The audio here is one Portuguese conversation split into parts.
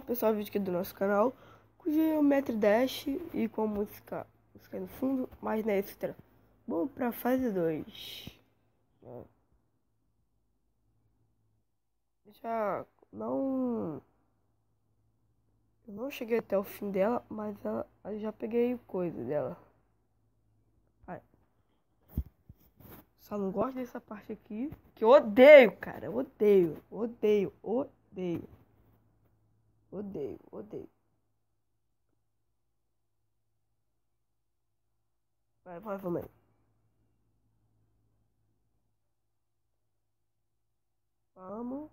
pessoal, vídeo aqui do nosso canal com Geometry Dash e com música aí no fundo, mais na extra. Bom, pra fase 2. Já não... Eu não cheguei até o fim dela, mas eu já peguei coisa dela. Ai. Só não gosto dessa parte aqui, que eu odeio, cara. Eu odeio. Vamos aí. Vamos.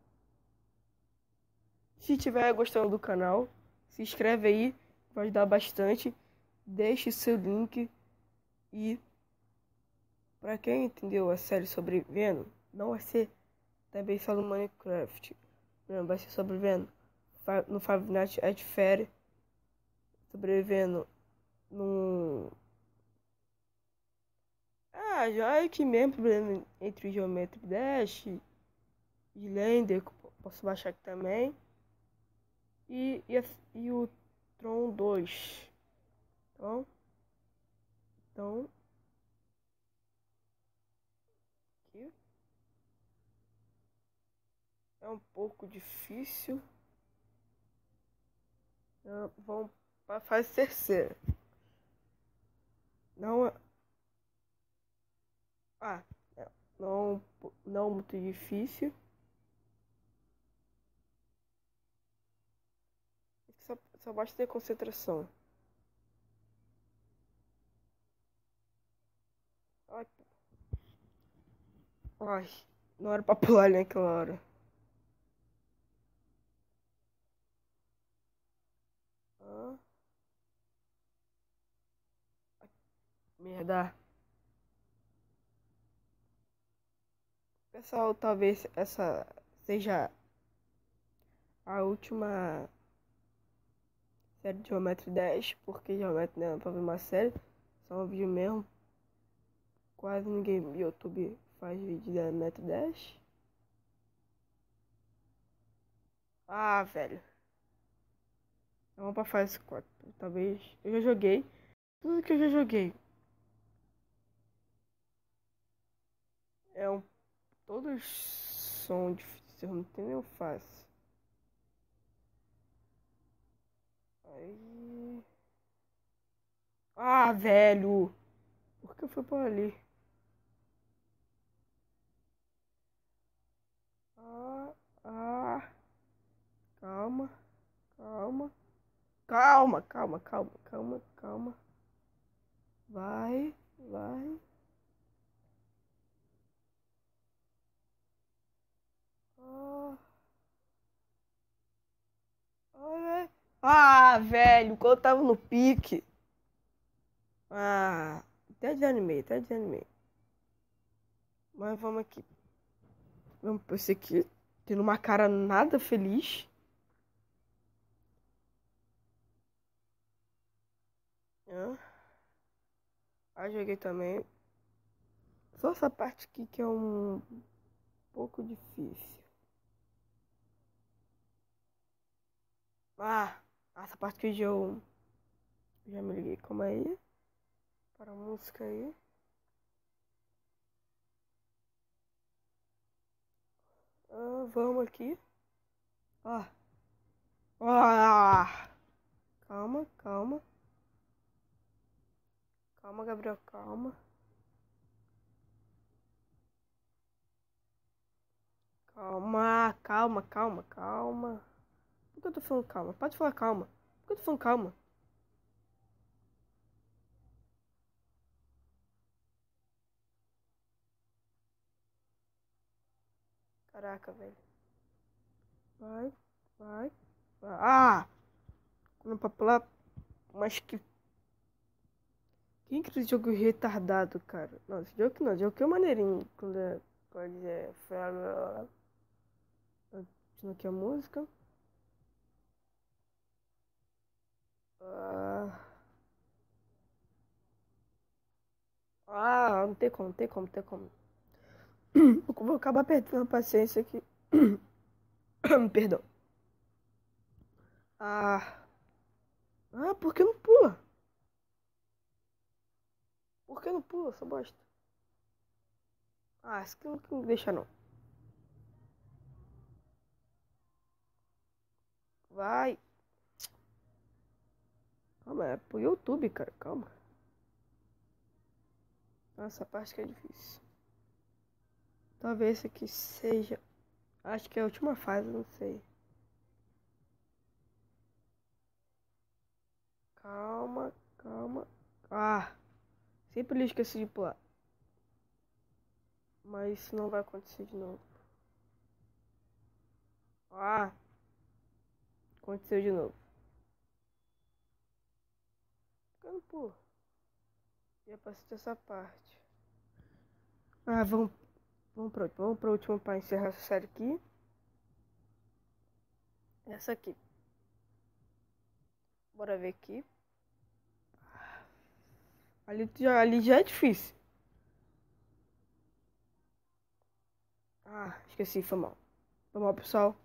Se tiver gostando do canal, se inscreve aí, vai ajudar bastante. Deixe seu link. E pra quem entendeu a série sobre Venom, não vai ser também só no Minecraft. Não, vai ser sobre Venom no Five Nights at Freddy's, sobrevivendo num... já é que mesmo problema entre o Geometry Dash e Slender, que eu posso baixar aqui também. E o Tron 2. Então aqui é um pouco difícil. Vamos para a fase terceira. Não não muito difícil. Só basta ter concentração. Ai, não era pra pular ali naquela hora. Merda. Pessoal, talvez essa seja a última série de Geometry Dash, porque Geometry não é pra ver uma série, só um vídeo mesmo. Quase ninguém no YouTube faz vídeo de Geometry Dash. Velho. Vamos pra fase 4. Talvez. Eu já joguei. Tudo que eu já joguei. Todos são difíceis, não tem nem fácil. Aí. Velho! Por que eu fui por ali? Calma. Vai. Velho, quando eu tava no pique. Até desanimei. Mas vamos aqui. Vamos pra esse aqui. Tendo uma cara nada feliz. Joguei também. Só essa parte aqui que é um pouco difícil. Essa parte que eu já me liguei. Calma aí. Para a música aí. Vamos aqui. Calma. Calma, Gabriel, calma. Calma. Por que eu tô falando calma? Pode falar calma. Por que eu tô falando calma? Caraca, velho. Vai. Não pra pular. Mas que... Quem que esse jogo retardado, cara? Não, esse jogo não. Esse jogo é maneirinho. Quando é... Continuando aqui a música. Não tem como. Eu vou acabar perdendo a paciência aqui. Perdão. Ah. Ah, por que não pula? Por que não pula, essa bosta? Ah, isso aqui não me deixa não. Vai. Calma, é pro YouTube, cara. Calma. Essa parte que é difícil. Talvez esse aqui seja. Acho que é a última fase, não sei. Calma, calma. Ah, sempre esqueci de pular. Mas isso não vai acontecer de novo. Ah, aconteceu de novo. Por que eu não pulo? Já passei dessa parte. Ah, vamos pra última pra encerrar essa série aqui. Essa aqui. Bora ver aqui. Ali já é difícil. Ah, esqueci, foi mal. Foi mal, pessoal.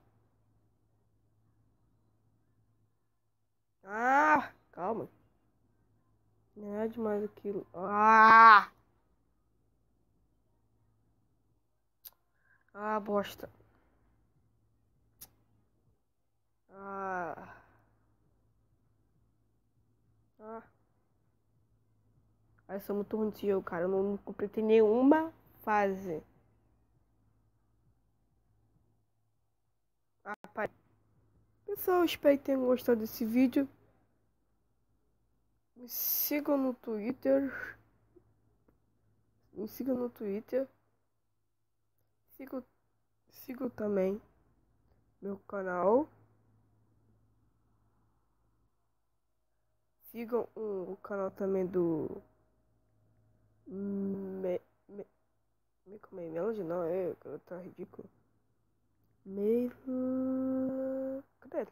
Ah, calma. Não é demais aquilo. Ah! Ah, bosta. Ah. Ah. Ah, eu sou muito ruim desse jogo, cara. Eu não completei nenhuma fase. Ah, pai. Pessoal, espero que tenham gostado desse vídeo. Me sigam no Twitter. Me sigam no Twitter. Sigam, sigam também meu canal. Sigam o canal também do como é? Melody não, tá ridículo. Cadê ele?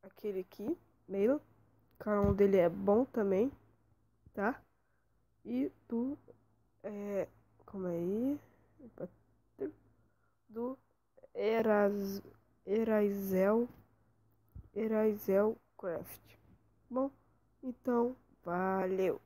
Aquele aqui, Mail. O canal dele é bom também, tá? E como é aí? Do Eraz, Eraizel, Eraizel Craft. Bom, então, valeu.